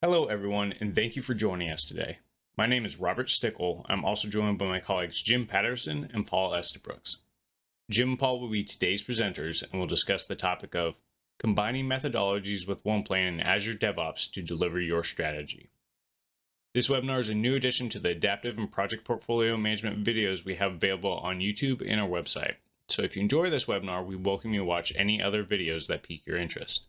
Hello, everyone, and thank you for joining us today. My name is Robert Stickle. I'm also joined by my colleagues Jim Patterson and Paul Estabrooks. Jim and Paul will be today's presenters, and we'll discuss the topic of combining methodologies with OnePlan and Azure DevOps to deliver your strategy. This webinar is a new addition to the adaptive and project portfolio management videos we have available on YouTube and our website. So if you enjoy this webinar, we welcome you to watch any other videos that pique your interest.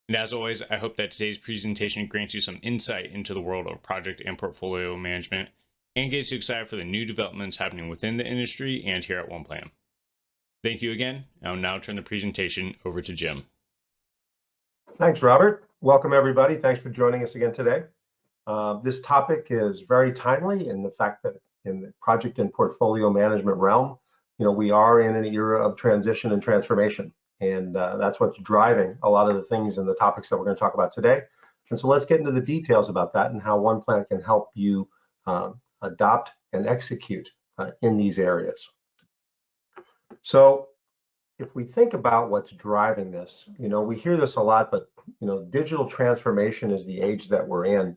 And as always, I hope that today's presentation grants you some insight into the world of project and portfolio management and gets you excited for the new developments happening within the industry and here at OnePlan. Thank you again. I'll now turn the presentation over to Jim. Thanks, Robert. Welcome, everybody. Thanks for joining us again today. This topic is very timely in the fact that in the project and portfolio management realm, we are in an era of transition and transformation. And that's what's driving a lot of the things and the topics that we're going to talk about today. And so let's get into the details about that and how OnePlan can help you adopt and execute in these areas. So if we think about what's driving this, we hear this a lot, but digital transformation is the age that we're in.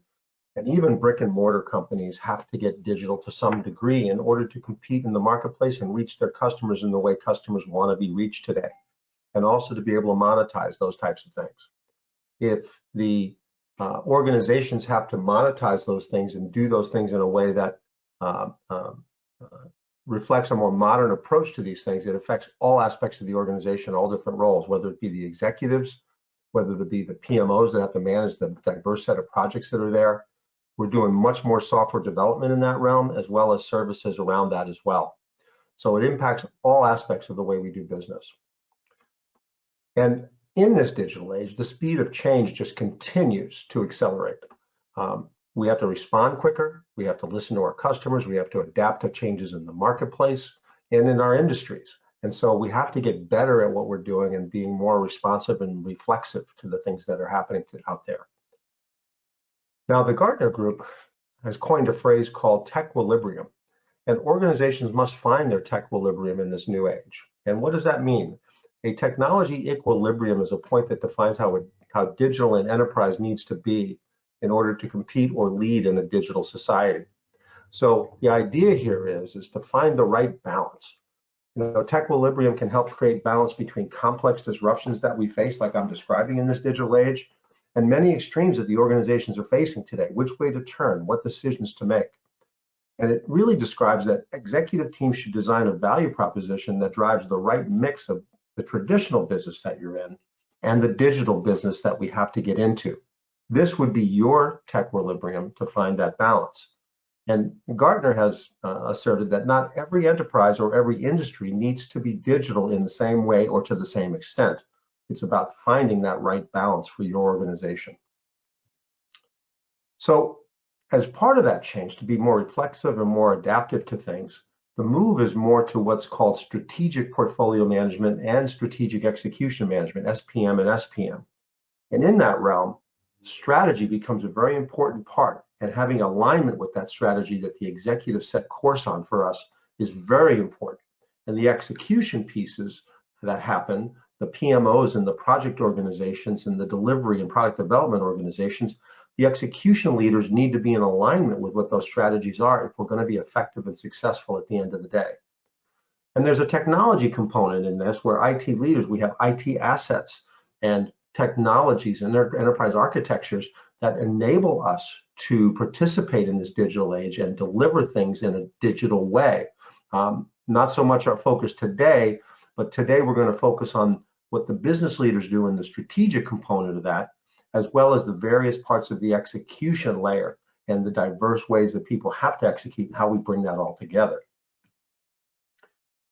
And even brick and mortar companies have to get digital to some degree in order to compete in the marketplace and reach their customers in the way customers want to be reached today, and also to be able to monetize those types of things. If the organizations have to monetize those things and do those things in a way that reflects a more modern approach to these things, it affects all aspects of the organization, all different roles, whether it be the executives, whether it be the PMOs that have to manage the diverse set of projects that are there. We're doing much more software development in that realm, as well as services around that as well. So it impacts all aspects of the way we do business. And in this digital age, the speed of change just continues to accelerate. We have to respond quicker. We have to listen to our customers. We have to adapt to changes in the marketplace and in our industries. And so we have to get better at what we're doing and being more responsive and reflexive to the things that are happening out there. Now, the Gartner group has coined a phrase called tequilibrium, and organizations must find their tequilibrium in this new age. And what does that mean? A technology equilibrium is a point that defines how digital an enterprise needs to be in order to compete or lead in a digital society. So the idea here is to find the right balance. Tequilibrium can help create balance between complex disruptions that we face, like I'm describing in this digital age, and many extremes that the organizations are facing today, which way to turn, what decisions to make. And it really describes that executive teams should design a value proposition that drives the right mix of the traditional business that you're in and the digital business that we have to get into. This would be your tequilibrium to find that balance. And Gartner has asserted that not every enterprise or every industry needs to be digital in the same way or to the same extent. It's about finding that right balance for your organization. So as part of that change to be more reflexive and more adaptive to things, the move is more to what's called strategic portfolio management and strategic execution management, SPM and SPM. And in that realm, strategy becomes a very important part, and having alignment with that strategy that the executives set course on for us is very important. And the execution pieces that happen, the PMOs and the project organizations and the delivery and product development organizations, the execution leaders need to be in alignment with what those strategies are if we're going to be effective and successful at the end of the day. And there's a technology component in this where IT leaders, we have IT assets and technologies and their enterprise architectures that enable us to participate in this digital age and deliver things in a digital way. Not so much our focus today, but today we're going to focus on what the business leaders do in the strategic component of that, as well as the various parts of the execution layer and the diverse ways that people have to execute and how we bring that all together.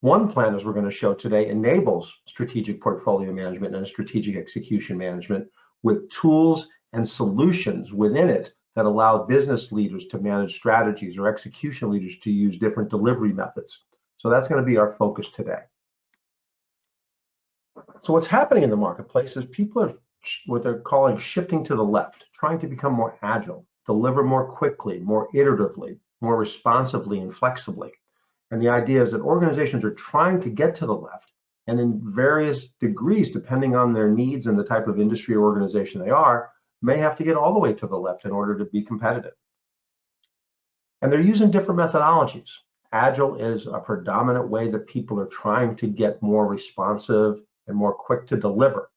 OnePlan, as we're going to show today, enables strategic portfolio management and strategic execution management with tools and solutions within it that allow business leaders to manage strategies or execution leaders to use different delivery methods. So that's going to be our focus today. So what's happening in the marketplace is people are what they're calling shifting to the left, trying to become more agile, deliver more quickly, more iteratively, more responsively and flexibly. And the idea is that organizations are trying to get to the left, and in various degrees, depending on their needs and the type of industry or organization they are, may have to get all the way to the left in order to be competitive. And they're using different methodologies. Agile is a predominant way that people are trying to get more responsive and more quick to deliver.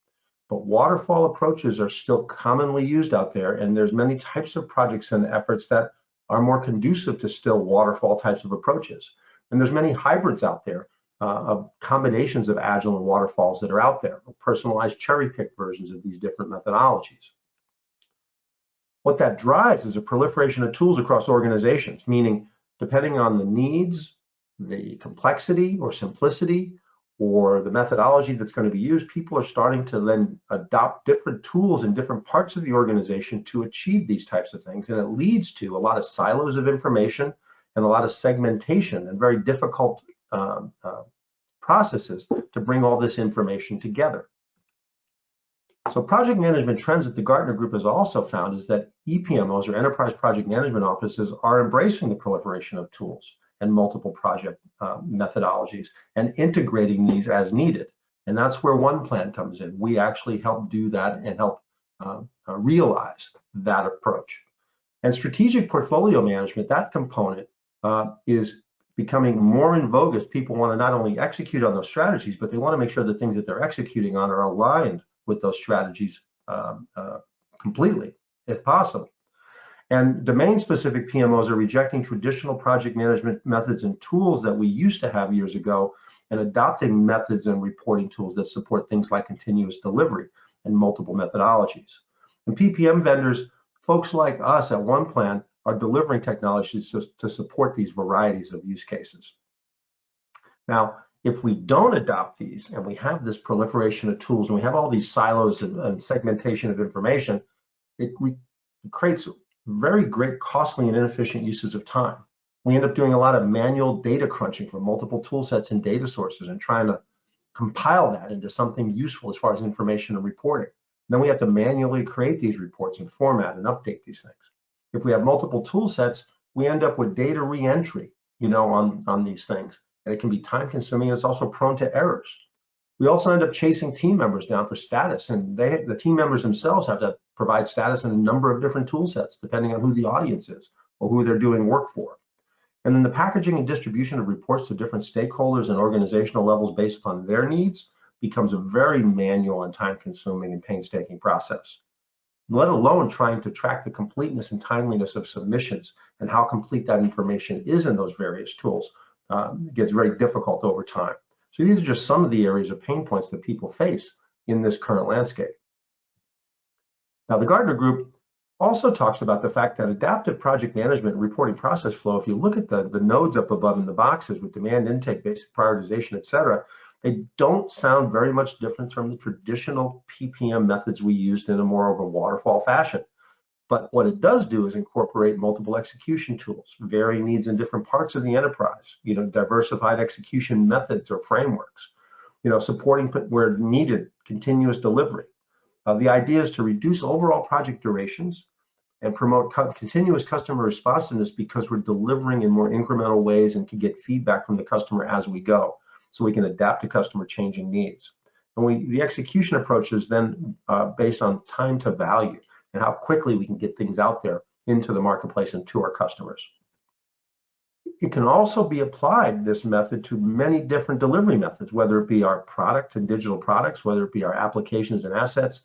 But waterfall approaches are still commonly used out there, and there's many types of projects and efforts that are more conducive to still waterfall types of approaches. And there's many hybrids out there of combinations of Agile and waterfalls that are out there, personalized cherry-picked versions of these different methodologies. What that drives is a proliferation of tools across organizations, meaning depending on the needs, the complexity or simplicity, or the methodology that's going to be used, people are starting to then adopt different tools in different parts of the organization to achieve these types of things. And it leads to a lot of silos of information and a lot of segmentation and very difficult processes to bring all this information together. So project management trends that the Gartner Group has also found is that EPMOs, or Enterprise Project Management Offices, are embracing the proliferation of tools and multiple project methodologies and integrating these as needed. And that's where OnePlan comes in. We actually help do that and help realize that approach. And strategic portfolio management, that component is becoming more in vogue as people want to not only execute on those strategies, but they want to make sure the things that they're executing on are aligned with those strategies completely, if possible. And domain-specific PMOs are rejecting traditional project management methods and tools that we used to have years ago and adopting methods and reporting tools that support things like continuous delivery and multiple methodologies. And PPM vendors, folks like us at OnePlan, are delivering technologies to support these varieties of use cases. Now, if we don't adopt these and we have this proliferation of tools and we have all these silos and segmentation of information, it creates very great costly and inefficient uses of time. We end up doing a lot of manual data crunching for multiple tool sets and data sources and trying to compile that into something useful as far as information and reporting. Then we have to manually create these reports and format and update these things. If we have multiple tool sets, we end up with data re-entry, on these things. And it can be time consuming, and it's also prone to errors. We also end up chasing team members down for status, and the team members themselves have to provide status in a number of different tool sets, depending on who the audience is or who they're doing work for. And then the packaging and distribution of reports to different stakeholders and organizational levels based upon their needs becomes a very manual and time consuming and painstaking process, let alone trying to track the completeness and timeliness of submissions and how complete that information is in those various tools. Gets very difficult over time. So these are just some of the areas of pain points that people face in this current landscape. Now, the Gartner Group also talks about the fact that adaptive project management and reporting process flow, if you look at the nodes up above in the boxes with demand intake, basic prioritization, et cetera, they don't sound very much different from the traditional PPM methods we used in a more of a waterfall fashion. But what it does do is incorporate multiple execution tools, varying needs in different parts of the enterprise, diversified execution methods or frameworks, supporting where needed, continuous delivery. The idea is to reduce overall project durations and promote continuous customer responsiveness because we're delivering in more incremental ways and can get feedback from the customer as we go, so we can adapt to customer changing needs. And the execution approach is then based on time to value and how quickly we can get things out there into the marketplace and to our customers. It can also be applied, this method, to many different delivery methods, whether it be our product and digital products, whether it be our applications and assets,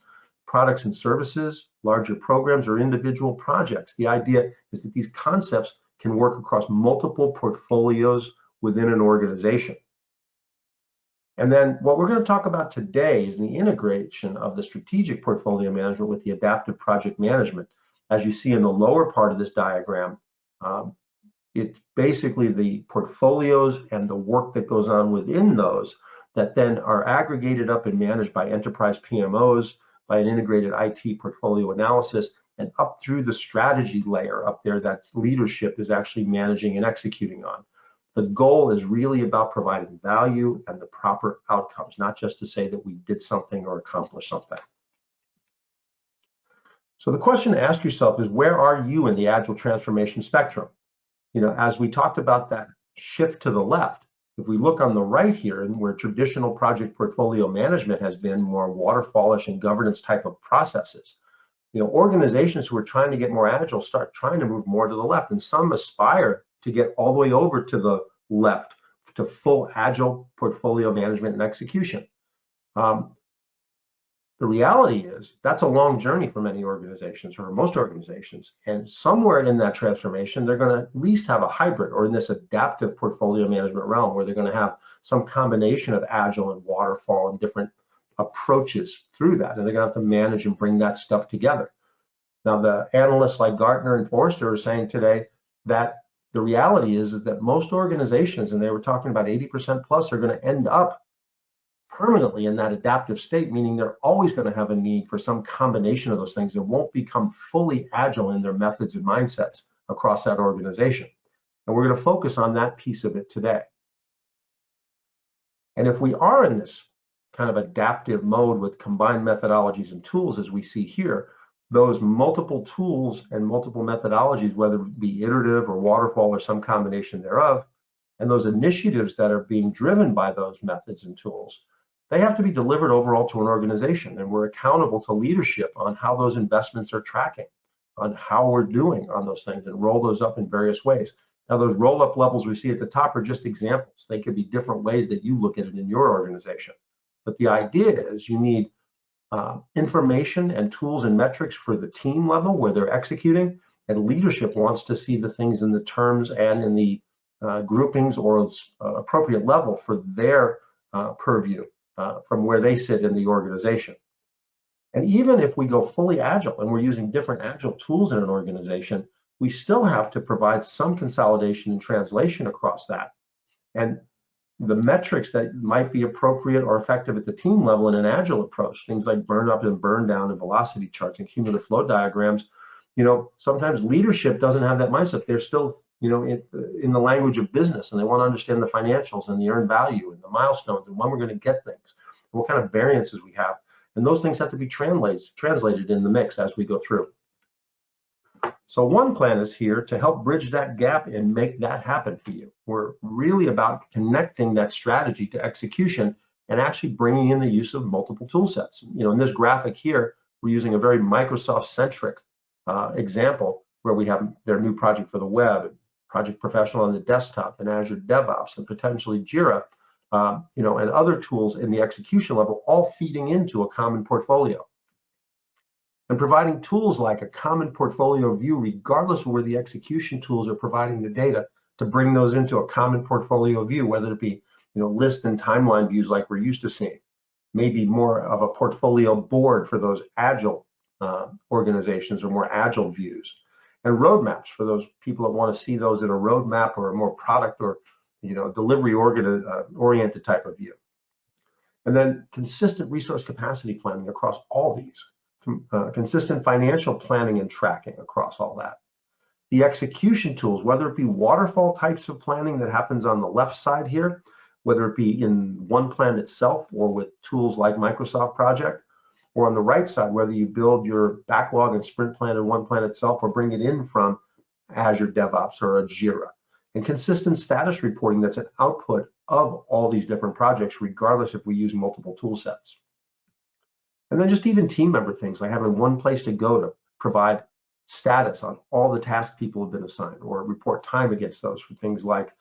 products and services, larger programs, or individual projects. The idea is that these concepts can work across multiple portfolios within an organization. And then what we're going to talk about today is the integration of the strategic portfolio management with the adaptive project management. As you see in the lower part of this diagram, it's basically the portfolios and the work that goes on within those that then are aggregated up and managed by enterprise PMOs, by an integrated IT portfolio analysis, and up through the strategy layer up there that leadership is actually managing and executing on. The goal is really about providing value and the proper outcomes, not just to say that we did something or accomplished something. So the question to ask yourself is, where are you in the Agile transformation spectrum? As we talked about that shift to the left, if we look on the right here, and where traditional project portfolio management has been more waterfallish and governance type of processes, Organizations who are trying to get more agile start trying to move more to the left, and some aspire to get all the way over to the left to full agile portfolio management and execution. The reality is that's a long journey for many organizations, or most organizations, and somewhere in that transformation, they're going to at least have a hybrid, or in this adaptive portfolio management realm, where they're going to have some combination of agile and waterfall and different approaches through that, and they're going to have to manage and bring that stuff together. Now, the analysts like Gartner and Forrester are saying today that the reality is that most organizations, and they were talking about 80% plus, are going to end up permanently in that adaptive state, meaning they're always going to have a need for some combination of those things and won't become fully agile in their methods and mindsets across that organization. And we're going to focus on that piece of it today. And if we are in this kind of adaptive mode with combined methodologies and tools, as we see here, those multiple tools and multiple methodologies, whether it be iterative or waterfall or some combination thereof, and those initiatives that are being driven by those methods and tools, they have to be delivered overall to an organization, and we're accountable to leadership on how those investments are tracking, on how we're doing on those things, and roll those up in various ways. Now, those roll-up levels we see at the top are just examples. They could be different ways that you look at it in your organization. But the idea is you need information and tools and metrics for the team level where they're executing, and leadership wants to see the things in the terms and in the groupings or appropriate level for their purview from where they sit in the organization. And even if we go fully agile and we're using different agile tools in an organization, we still have to provide some consolidation and translation across that. And the metrics that might be appropriate or effective at the team level in an agile approach, things like burn up and burn down and velocity charts and cumulative flow diagrams, sometimes leadership doesn't have that mindset. They're still, in the language of business, and they want to understand the financials and the earned value and the milestones and when we're going to get things, and what kind of variances we have. And those things have to be translated in the mix as we go through. So OnePlan is here to help bridge that gap and make that happen for you. We're really about connecting that strategy to execution and actually bringing in the use of multiple tool sets. In this graphic here, we're using a very Microsoft-centric example where we have their new project for the web, Project Professional on the desktop, and Azure DevOps, and potentially JIRA, and other tools in the execution level, all feeding into a common portfolio. And providing tools like a common portfolio view, regardless of where the execution tools are providing the data, to bring those into a common portfolio view, whether it be list and timeline views like we're used to seeing, maybe more of a portfolio board for those agile organizations or more agile views, and roadmaps for those people that want to see those in a roadmap or a more product or delivery oriented type of view. And then consistent resource capacity planning across all these. Consistent financial planning and tracking across all that. The execution tools, whether it be waterfall types of planning that happens on the left side here, whether it be in OnePlan itself or with tools like Microsoft Project, or on the right side, whether you build your backlog and sprint plan in OnePlan itself or bring it in from Azure DevOps or a JIRA. And consistent status reporting that's an output of all these different projects, regardless if we use multiple tool sets. And then just even team member things, like having one place to go to provide status on all the tasks people have been assigned, or report time against those for things like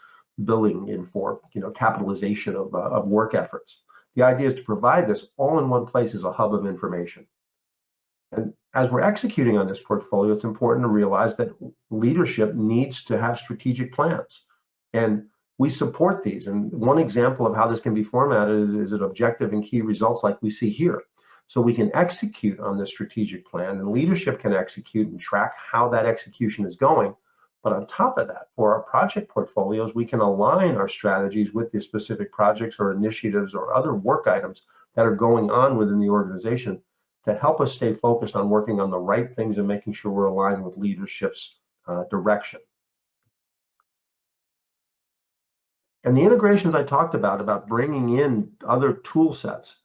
billing in for capitalization of work efforts. The idea is to provide this all in one place as a hub of information. And as we're executing on this portfolio, it's important to realize that leadership needs to have strategic plans. And we support these. And one example of how this can be formatted is an objective and key results like we see here. So we can execute on this strategic plan, and leadership can execute and track how that execution is going. But on top of that, for our project portfolios, we can align our strategies with the specific projects or initiatives or other work items that are going on within the organization to help us stay focused on working on the right things and making sure we're aligned with leadership's direction. And the integrations I talked about bringing in other tool sets,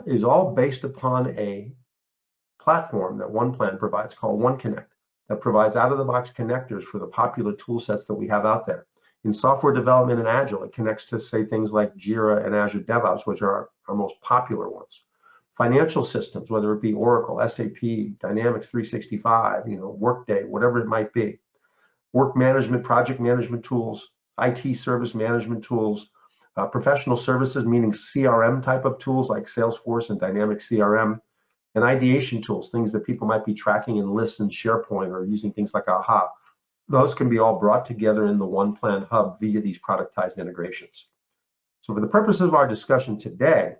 is all based upon a platform that OnePlan provides called OneConnect, that provides out-of-the-box connectors for the popular tool sets that we have out there. In software development and Agile, it connects to, say, things like JIRA and Azure DevOps, which are our most popular ones. Financial systems, whether it be Oracle, SAP, Dynamics 365, Workday, whatever it might be. Work management, project management tools, IT service management tools, professional services, meaning CRM type of tools like Salesforce and Dynamics CRM, and ideation tools, things that people might be tracking in lists in SharePoint or using things like AHA. Those can be all brought together in the OnePlan hub via these productized integrations. So for the purposes of our discussion today,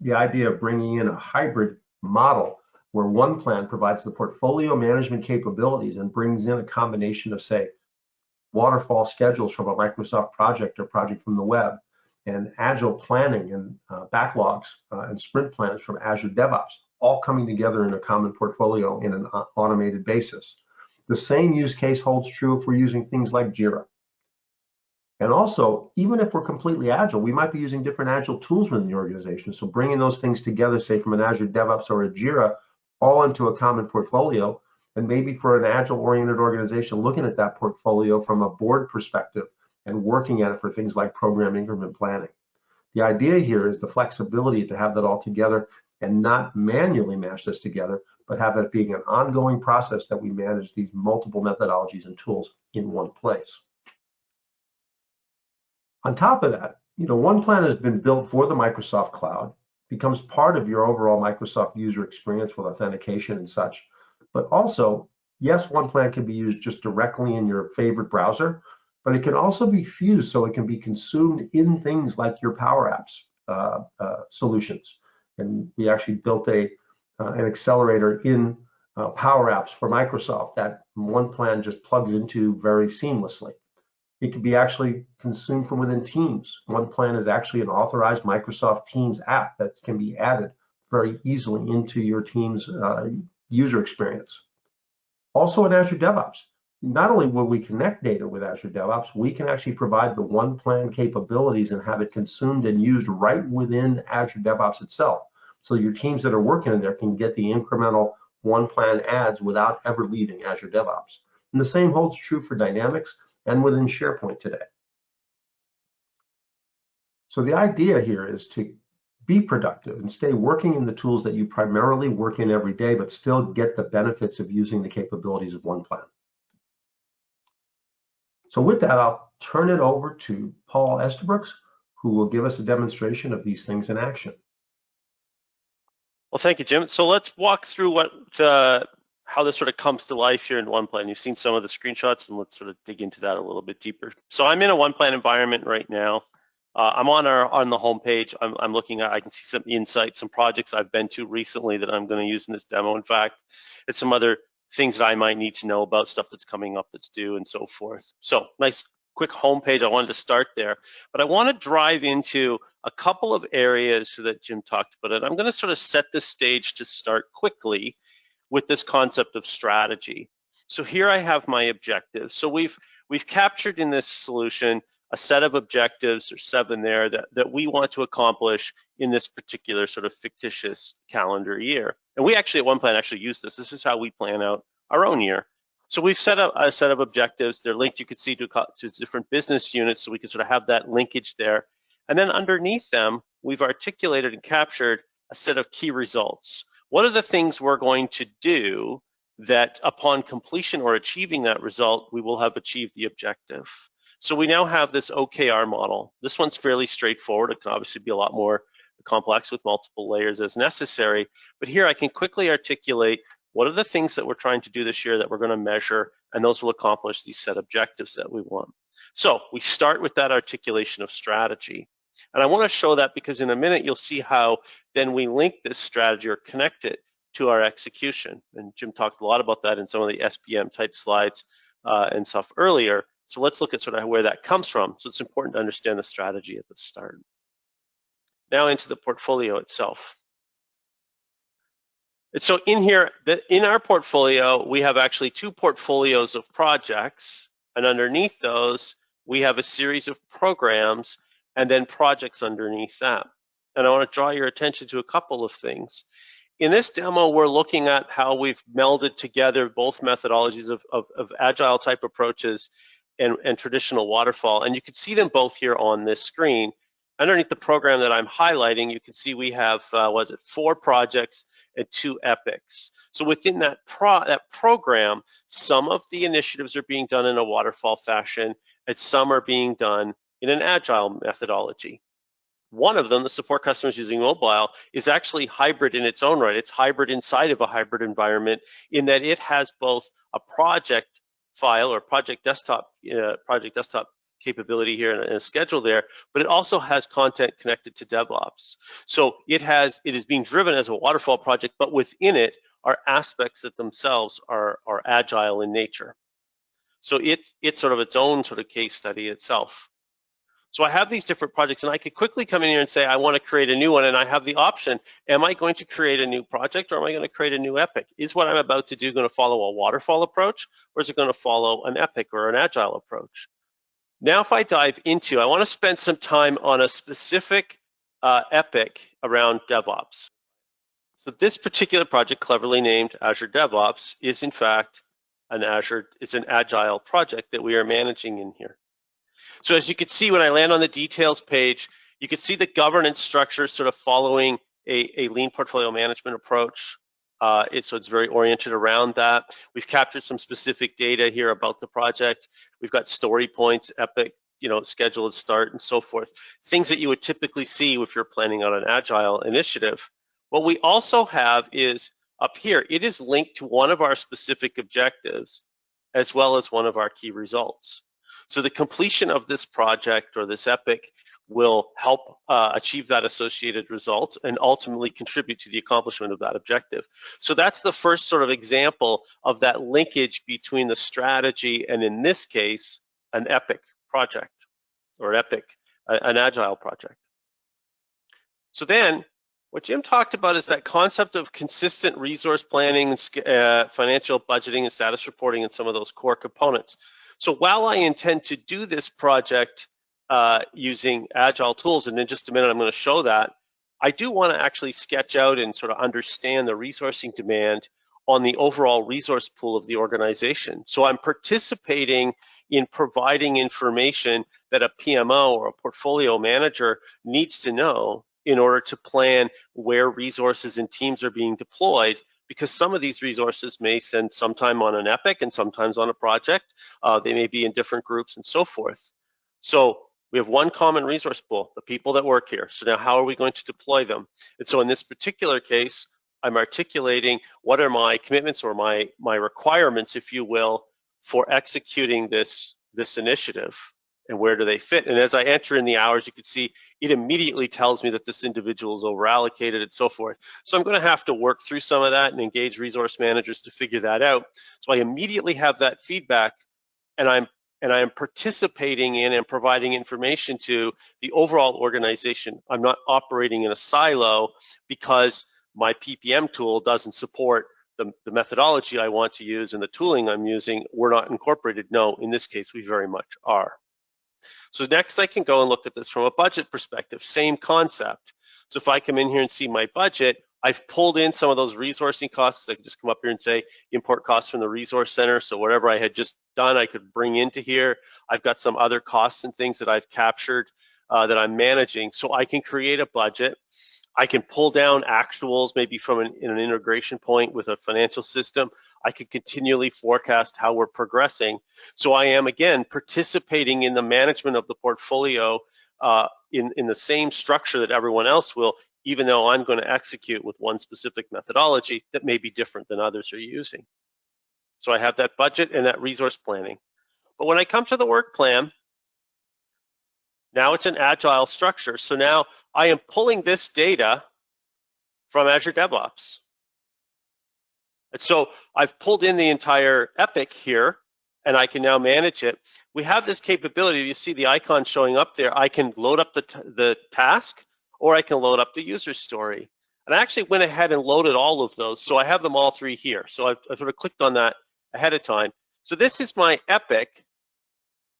the idea of bringing in a hybrid model where OnePlan provides the portfolio management capabilities and brings in a combination of, say, waterfall schedules from a Microsoft project or project from the web, and agile planning and backlogs and sprint plans from Azure DevOps, all coming together in a common portfolio in an automated basis. The same use case holds true if we're using things like JIRA. And also, even if we're completely agile, we might be using different agile tools within the organization. So bringing those things together, say from an Azure DevOps or a JIRA, all into a common portfolio, and maybe for an agile-oriented organization, looking at that portfolio from a board perspective and working at it for things like program increment planning. The idea here is the flexibility to have that all together and not manually mash this together, but have it being an ongoing process that we manage these multiple methodologies and tools in one place. On top of that, OnePlan has been built for the Microsoft Cloud, becomes part of your overall Microsoft user experience with authentication and such. But also, yes, OnePlan can be used just directly in your favorite browser, but it can also be fused so it can be consumed in things like your Power Apps solutions. And we actually built an accelerator in Power Apps for Microsoft that OnePlan just plugs into very seamlessly. It can be actually consumed from within Teams. OnePlan is actually an authorized Microsoft Teams app that can be added very easily into your Teams user experience. Also in Azure DevOps, not only will we connect data with Azure DevOps, we can actually provide the OnePlan capabilities and have it consumed and used right within Azure DevOps itself. So your teams that are working in there can get the incremental OnePlan adds without ever leaving Azure DevOps. And the same holds true for Dynamics and within SharePoint today. So the idea here is to be productive and stay working in the tools that you primarily work in every day, but still get the benefits of using the capabilities of OnePlan. So with that, I'll turn it over to Paul Estabrooks, who will give us a demonstration of these things in action. Well, thank you, Jim. So let's walk through how this sort of comes to life here in OnePlan. You've seen some of the screenshots, and let's sort of dig into that a little bit deeper. So I'm in a OnePlan environment right now. I'm on the home page. I'm looking at, I can see some insights, some projects I've been to recently that I'm going to use in this demo. In fact, it's some other things that I might need to know about, stuff that's coming up that's due and so forth. So nice quick home page. I wanted to start there, but I want to drive into a couple of areas that Jim talked about. And I'm going to sort of set the stage to start quickly with this concept of strategy. So here I have my objectives. So we've captured in this solution a set of objectives, or 7 there, that we want to accomplish in this particular sort of fictitious calendar year. And we actually at OnePlan actually use this. This is how we plan out our own year. So we've set up a set of objectives. They're linked, you can see, to different business units, so we can sort of have that linkage there. And then underneath them, we've articulated and captured a set of key results. What are the things we're going to do that upon completion or achieving that result, we will have achieved the objective? So we now have this OKR model. This one's fairly straightforward. It can obviously be a lot more complex with multiple layers as necessary. But here I can quickly articulate what are the things that we're trying to do this year that we're going to measure, and those will accomplish these set objectives that we want. So we start with that articulation of strategy. And I want to show that because in a minute you'll see how then we link this strategy or connect it to our execution. And Jim talked a lot about that in some of the SPM type slides and stuff earlier. So let's look at sort of where that comes from. So it's important to understand the strategy at the start. Now into the portfolio itself. And so in here, in our portfolio, we have actually 2 portfolios of projects, and underneath those, we have a series of programs and then projects underneath that. And I want to draw your attention to a couple of things. In this demo, we're looking at how we've melded together both methodologies of agile type approaches and traditional waterfall. And you can see them both here on this screen. underneath the program that I'm highlighting, you can see we have, 4 projects and 2 epics. So within that program, some of the initiatives are being done in a waterfall fashion, and some are being done in an agile methodology. One of them, the support customers using mobile, is actually hybrid in its own right. It's hybrid inside of a hybrid environment in that it has both a project file or project desktop capability here and a schedule there, but it also has content connected to DevOps. So it is being driven as a waterfall project, but within it are aspects that themselves are agile in nature. So it's sort of its own sort of case study itself. So I have these different projects, and I could quickly come in here and say, I want to create a new one, and I have the option. Am I going to create a new project, or am I going to create a new epic? Is what I'm about to do going to follow a waterfall approach, or is it going to follow an epic or an agile approach? Now, if I dive into, I want to spend some time on a specific epic around DevOps. So this particular project, cleverly named Azure DevOps, is in fact it's an agile project that we are managing in here. So as you can see, when I land on the details page, you can see the governance structure sort of following a lean portfolio management approach. So it's very oriented around that. We've captured some specific data here about the project. We've got story points, epic, schedule and start and so forth. Things that you would typically see if you're planning on an agile initiative. What we also have is up here, it is linked to one of our specific objectives as well as one of our key results. So the completion of this project or this epic will help achieve that associated result and ultimately contribute to the accomplishment of that objective. So that's the first sort of example of that linkage between the strategy and, in this case, an epic project or an agile project. So then what Jim talked about is that concept of consistent resource planning, financial budgeting and status reporting and some of those core components. So while I intend to do this project using agile tools, and in just a minute I'm going to show that, I do want to actually sketch out and sort of understand the resourcing demand on the overall resource pool of the organization. So I'm participating in providing information that a PMO or a portfolio manager needs to know in order to plan where resources and teams are being deployed, because some of these resources may send sometime on an epic and sometimes on a project. They may be in different groups and so forth. So we have one common resource pool, the people that work here. So now how are we going to deploy them? And so in this particular case, I'm articulating what are my commitments or my requirements, if you will, for executing this initiative. And where do they fit? And as I enter in the hours, you can see it immediately tells me that this individual is over allocated and so forth. So I'm going to have to work through some of that and engage resource managers to figure that out. So I immediately have that feedback, and I am participating in and providing information to the overall organization. I'm not operating in a silo because my PPM tool doesn't support the methodology I want to use and the tooling I'm using. We're not incorporated. No, in this case, we very much are. So next I can go and look at this from a budget perspective, same concept. So if I come in here and see my budget, I've pulled in some of those resourcing costs. I can just come up here and say import costs from the resource center. So whatever I had just done, I could bring into here. I've got some other costs and things that I've captured that I'm managing. So I can create a budget. I can pull down actuals maybe from an integration point with a financial system. I can continually forecast how we're progressing. So I am, again, participating in the management of the portfolio in the same structure that everyone else will, even though I'm going to execute with one specific methodology that may be different than others are using. So I have that budget and that resource planning. But when I come to the work plan, now it's an agile structure. So now I am pulling this data from Azure DevOps. And so I've pulled in the entire epic here, and I can now manage it. We have this capability. You see the icon showing up there. I can load up the task, or I can load up the user story. And I actually went ahead and loaded all of those. So I have them all three here. So I've sort of clicked on that ahead of time. So this is my epic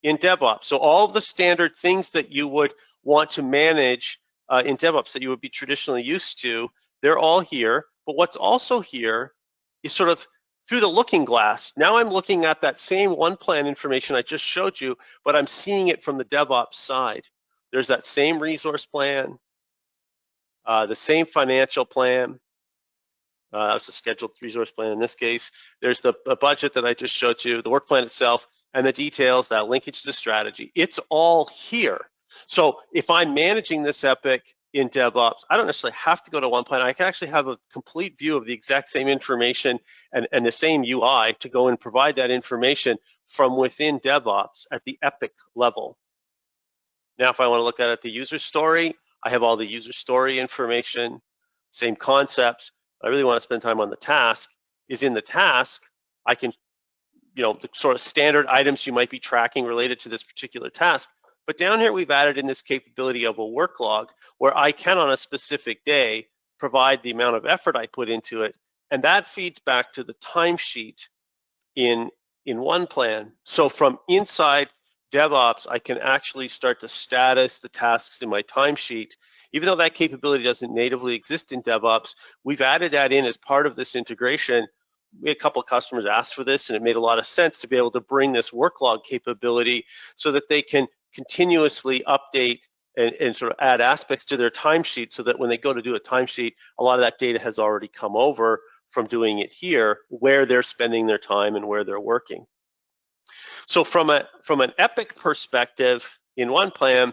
in DevOps. So all of the standard things that you would want to manage in DevOps that you would be traditionally used to, they're all here. But what's also here is sort of through the looking glass. Now I'm looking at that same OnePlan information I just showed you, but I'm seeing it from the DevOps side. there's that same resource plan, the same financial plan. That's a scheduled resource plan in this case. There's the budget that I just showed you, the work plan itself, and the details, that linkage to strategy. It's all here. So if I'm managing this epic in DevOps, I don't necessarily have to go to OnePlan. I can actually have a complete view of the exact same information and the same UI to go and provide that information from within DevOps at the epic level. Now, if I want to look at the user story, I have all the user story information, same concepts. I really want to spend time on the task. Is in the task, I can, the sort of standard items you might be tracking related to this particular task. But down here, we've added in this capability of a work log where I can, on a specific day, provide the amount of effort I put into it. And that feeds back to the timesheet in OnePlan. So from inside DevOps, I can actually start to status the tasks in my timesheet. Even though that capability doesn't natively exist in DevOps, we've added that in as part of this integration. We had a couple of customers ask for this, and it made a lot of sense to be able to bring this work log capability so that they can continuously update and sort of add aspects to their timesheet so that when they go to do a timesheet, a lot of that data has already come over from doing it here, where they're spending their time and where they're working. So from an epic perspective in OnePlan,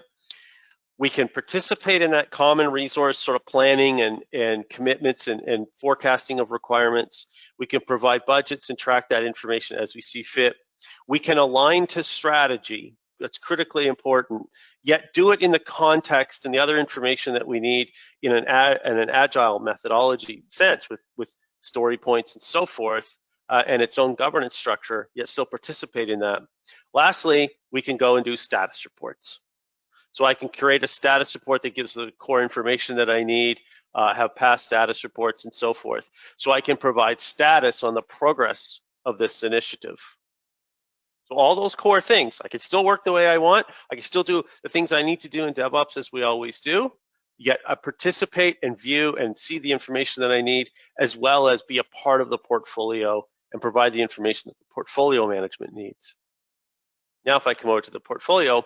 we can participate in that common resource sort of planning and commitments and forecasting of requirements. We can provide budgets and track that information as we see fit. We can align to strategy. That's critically important, yet do it in the context and the other information that we need in an agile methodology sense with story points and so forth, and its own governance structure, yet still participate in that. Lastly, we can go and do status reports. So I can create a status report that gives the core information that I need, have past status reports and so forth. So I can provide status on the progress of this initiative. So all those core things, I can still work the way I want. I can still do the things I need to do in DevOps as we always do, yet I participate and view and see the information that I need, as well as be a part of the portfolio and provide the information that the portfolio management needs. Now, if I come over to the portfolio,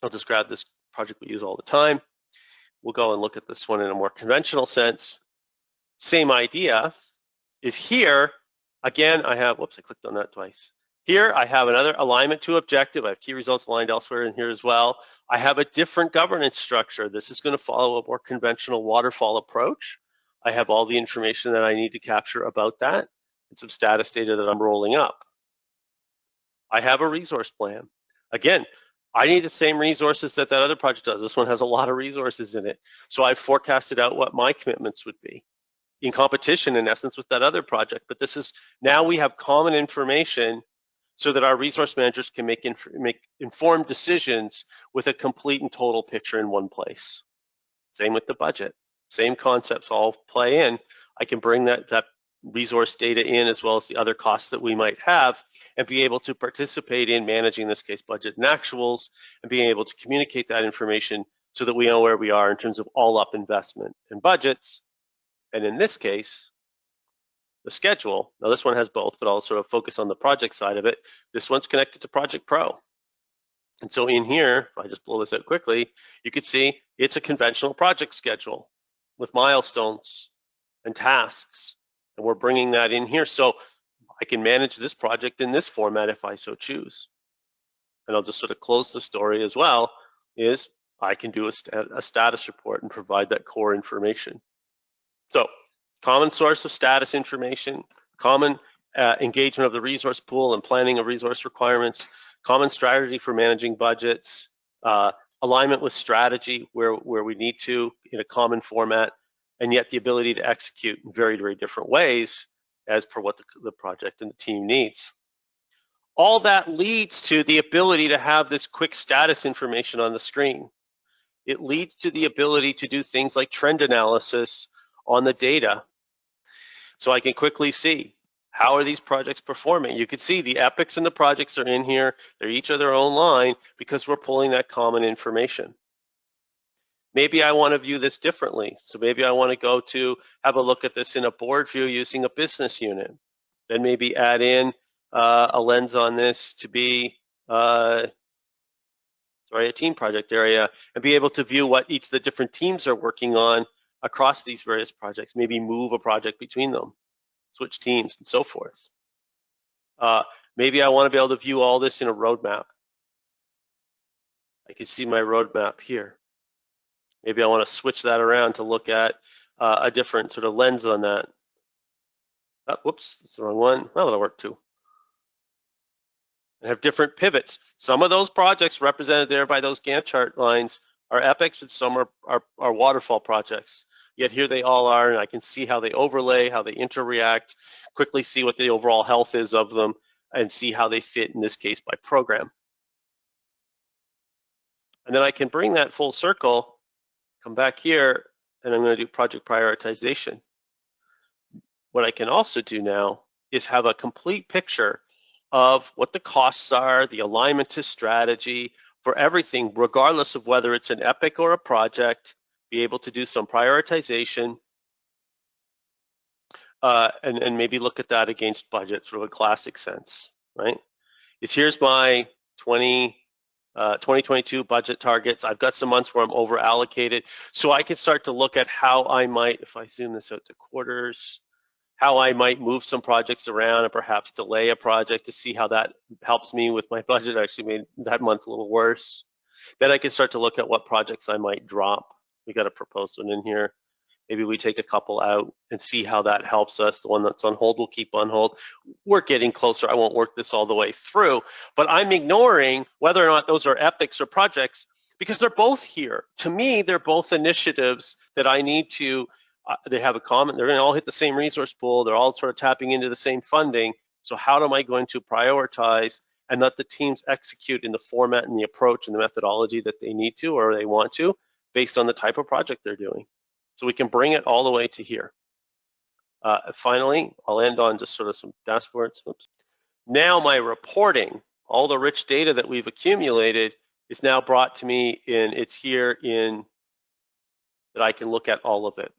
I'll just grab this project we use all the time. We'll go and look at this one in a more conventional sense. Same idea is here. Again, I have, whoops, I clicked on that twice. Here, I have another alignment to objective. I have key results aligned elsewhere in here as well. I have a different governance structure. This is going to follow a more conventional waterfall approach. I have all the information that I need to capture about that and some status data that I'm rolling up. I have a resource plan. Again, I need the same resources that other project does. This one has a lot of resources in it. So I've forecasted out what my commitments would be in competition, in essence, with that other project. But this is, now we have common information so that our resource managers can make informed decisions with a complete and total picture in one place. Same with the budget. Same concepts all play in. I can bring that resource data in, as well as the other costs that we might have, and be able to participate in managing, in this case, budget and actuals, and being able to communicate that information so that we know where we are in terms of all up investment and budgets. And in this case, the schedule. Now this one has both, but I'll sort of focus on the project side of it. This one's connected to Project Pro. And so in here, if I just blow this out quickly, you could see it's a conventional project schedule with milestones and tasks. And we're bringing that in here. So I can manage this project in this format if I so choose. And I'll just sort of close the story as well, is I can do a status report and provide that core information. So common source of status information, common engagement of the resource pool and planning of resource requirements, common strategy for managing budgets, alignment with strategy where we need to in a common format, and yet the ability to execute in very, very different ways as per what the project and the team needs. All that leads to the ability to have this quick status information on the screen. It leads to the ability to do things like trend analysis on the data. So I can quickly see, how are these projects performing? You can see the epics and the projects are in here. They're each of their own line because we're pulling that common information. Maybe I want to view this differently. So maybe I want to go to have a look at this in a board view using a business unit. Then maybe add in a lens on this to be, sorry, sorry, a team project area, and be able to view what each of the different teams are working on across these various projects, maybe move a project between them, switch teams, and so forth. Maybe I want to be able to view all this in a roadmap. I can see my roadmap here. Maybe I want to switch that around to look at a different sort of lens on that. Oh, whoops, that's the wrong one. Well, that'll work too. And have different pivots. Some of those projects represented there by those Gantt chart lines are epics, and some are waterfall projects. Yet here they all are, and I can see how they overlay, how they interreact, quickly see what the overall health is of them, and see how they fit, in this case, by program. And then I can bring that full circle, come back here, and I'm going to do project prioritization. What I can also do now is have a complete picture of what the costs are, the alignment to strategy for everything, regardless of whether it's an epic or a project, be able to do some prioritization and maybe look at that against budget, sort of a classic sense, right? Here's my 2022 budget targets. I've got some months where I'm over allocated. So I can start to look at how I might, if I zoom this out to quarters, how I might move some projects around and perhaps delay a project to see how that helps me with my budget. I actually made that month a little worse. Then I can start to look at what projects I might drop. We got a proposed one in here. Maybe we take a couple out and see how that helps us. The one that's on hold, we'll keep on hold. We're getting closer. I won't work this all the way through, but I'm ignoring whether or not those are epics or projects because they're both here. To me, they're both initiatives that I need to, they have a common, they're gonna all hit the same resource pool. They're all sort of tapping into the same funding. So how am I going to prioritize and let the teams execute in the format and the approach and the methodology that they need to or they want to based on the type of project they're doing? So we can bring it all the way to here. Finally, I'll end on just sort of some dashboards. Oops. Now my reporting, all the rich data that we've accumulated is now brought to me it's here in, that I can look at all of it.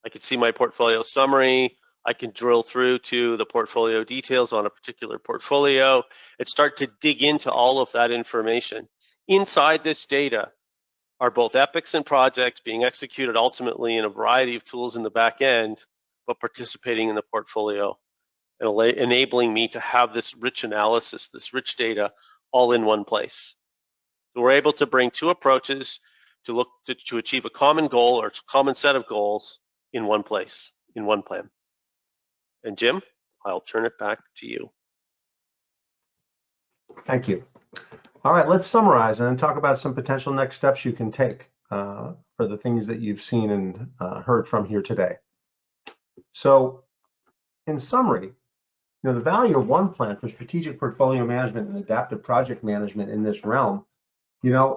I can see my portfolio summary. I can drill through to the portfolio details on a particular portfolio and start to dig into all of that information. Inside this data are both epics and projects being executed ultimately in a variety of tools in the back end, but participating in the portfolio and enabling me to have this rich analysis, this rich data all in one place. So we're able to bring two approaches to look to achieve a common goal or a common set of goals in one place, in one plan. And Jim, I'll turn it back to you. Thank you. All right, let's summarize and then talk about some potential next steps you can take for the things that you've seen and heard from here today. So in summary, the value of OnePlan for strategic portfolio management and adaptive project management in this realm, it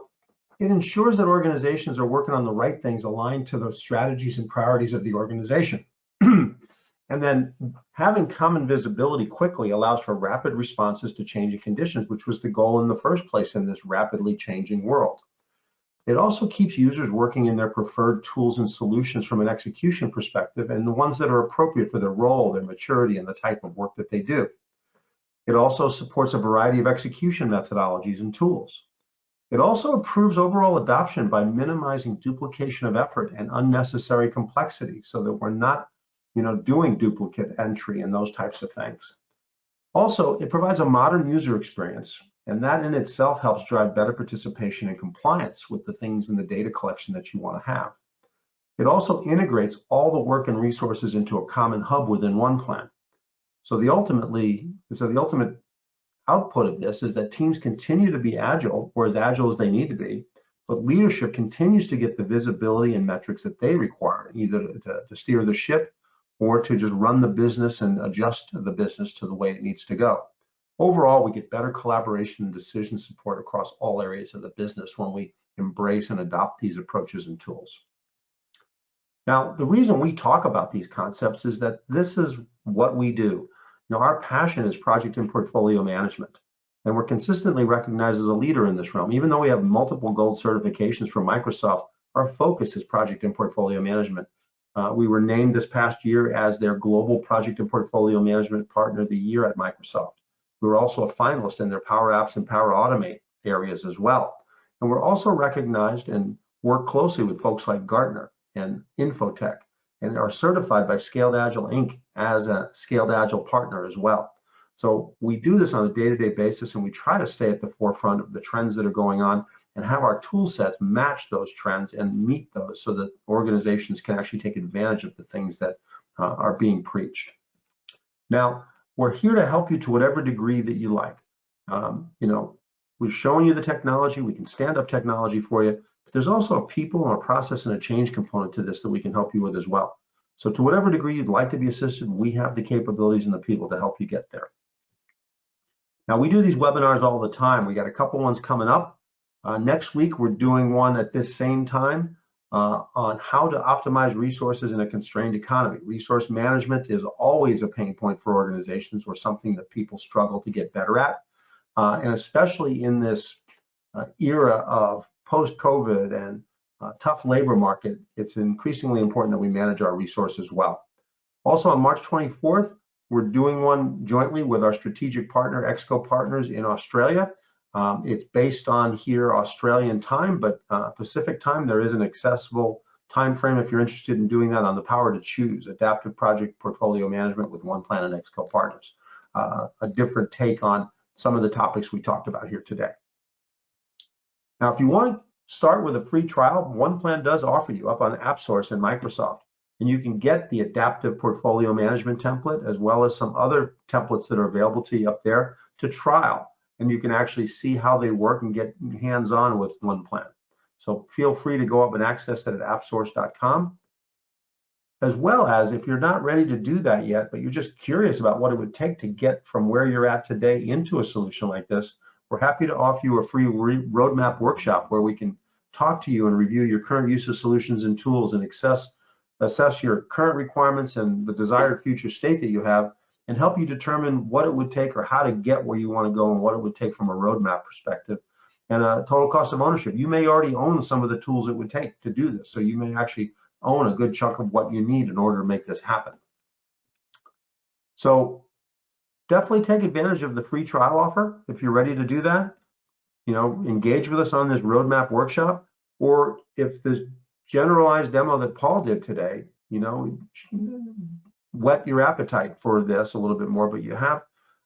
ensures that organizations are working on the right things aligned to the strategies and priorities of the organization. And then having common visibility quickly allows for rapid responses to changing conditions, which was the goal in the first place in this rapidly changing world. It also keeps users working in their preferred tools and solutions from an execution perspective and the ones that are appropriate for their role, their maturity, and the type of work that they do. It also supports a variety of execution methodologies and tools. It also improves overall adoption by minimizing duplication of effort and unnecessary complexity so that we're not doing duplicate entry and those types of things. Also, it provides a modern user experience, and that in itself helps drive better participation and compliance with the things in the data collection that you want to have. It also integrates all the work and resources into a common hub within OnePlan. So the ultimate output of this is that teams continue to be agile, or as agile as they need to be, but leadership continues to get the visibility and metrics that they require, either to steer the ship or to just run the business and adjust the business to the way it needs to go. Overall, we get better collaboration and decision support across all areas of the business when we embrace and adopt these approaches and tools. Now, the reason we talk about these concepts is that this is what we do. Our passion is project and portfolio management, and we're consistently recognized as a leader in this realm. Even though we have multiple gold certifications from Microsoft, our focus is project and portfolio management. We were named this past year as their Global Project and Portfolio Management Partner of the Year at Microsoft. We were also a finalist in their Power Apps and Power Automate areas as well. And we're also recognized and work closely with folks like Gartner and Infotech, and are certified by Scaled Agile Inc. as a Scaled Agile partner as well. So we do this on a day-to-day basis, and we try to stay at the forefront of the trends that are going on and have our tool sets match those trends and meet those so that organizations can actually take advantage of the things that are being preached. Now, we're here to help you to whatever degree that you like. We're showing you the technology. We can stand up technology for you, but there's also a people and a process and a change component to this that we can help you with as well. So to whatever degree you'd like to be assisted, we have the capabilities and the people to help you get there. Now, we do these webinars all the time. We got a couple ones coming up. Next week, we're doing one at this same time on how to optimize resources in a constrained economy. Resource management is always a pain point for organizations, or something that people struggle to get better at. And especially in this era of post-COVID and tough labor market, it's increasingly important that we manage our resources well. Also on March 24th, we're doing one jointly with our strategic partner, Exco Partners in Australia. It's based on here Australian time, but Pacific time. There is an accessible time frame if you're interested in doing that on the Power to Choose, Adaptive Project Portfolio Management with OnePlan and Exco Partners. A different take on some of the topics we talked about here today. Now, if you want to start with a free trial, OnePlan does offer you up on AppSource and Microsoft, and you can get the Adaptive Portfolio Management template as well as some other templates that are available to you up there to trial, and you can actually see how they work and get hands-on with OnePlan. So feel free to go up and access that at appsource.com. As well as, if you're not ready to do that yet, but you're just curious about what it would take to get from where you're at today into a solution like this, we're happy to offer you a free roadmap workshop where we can talk to you and review your current use of solutions and tools and assess your current requirements and the desired future state that you have, and help you determine what it would take or how to get where you want to go and what it would take from a roadmap perspective and a total cost of ownership. You may already own some of the tools it would take to do this, so you may actually own a good chunk of what you need in order to make this happen. So definitely take advantage of the free trial offer if you're ready to do that. Engage with us on this roadmap workshop, or if the generalized demo that Paul did today, whet your appetite for this a little bit more, but you have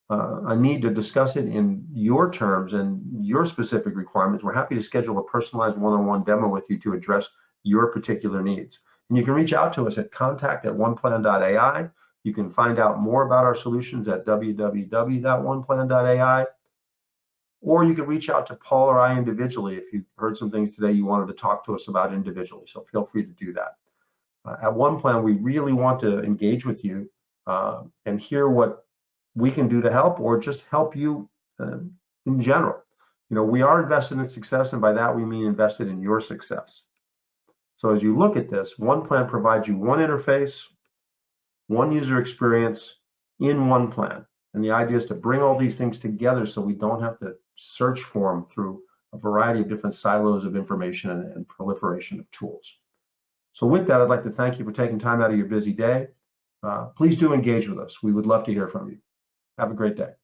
a need to discuss it in your terms and your specific requirements, we're happy to schedule a personalized one-on-one demo with you to address your particular needs. And you can reach out to us at contact@oneplan.ai. You can find out more about our solutions at www.oneplan.ai, or you can reach out to Paul or I individually if you heard some things today you wanted to talk to us about individually. So feel free to do that. At OnePlan, we really want to engage with you and hear what we can do to help, or just help you in general. We are invested in success, and by that we mean invested in your success. So as you look at this, OnePlan provides you one interface, one user experience in OnePlan. And the idea is to bring all these things together so we don't have to search for them through a variety of different silos of information and proliferation of tools. So with that, I'd like to thank you for taking time out of your busy day. Please do engage with us. We would love to hear from you. Have a great day.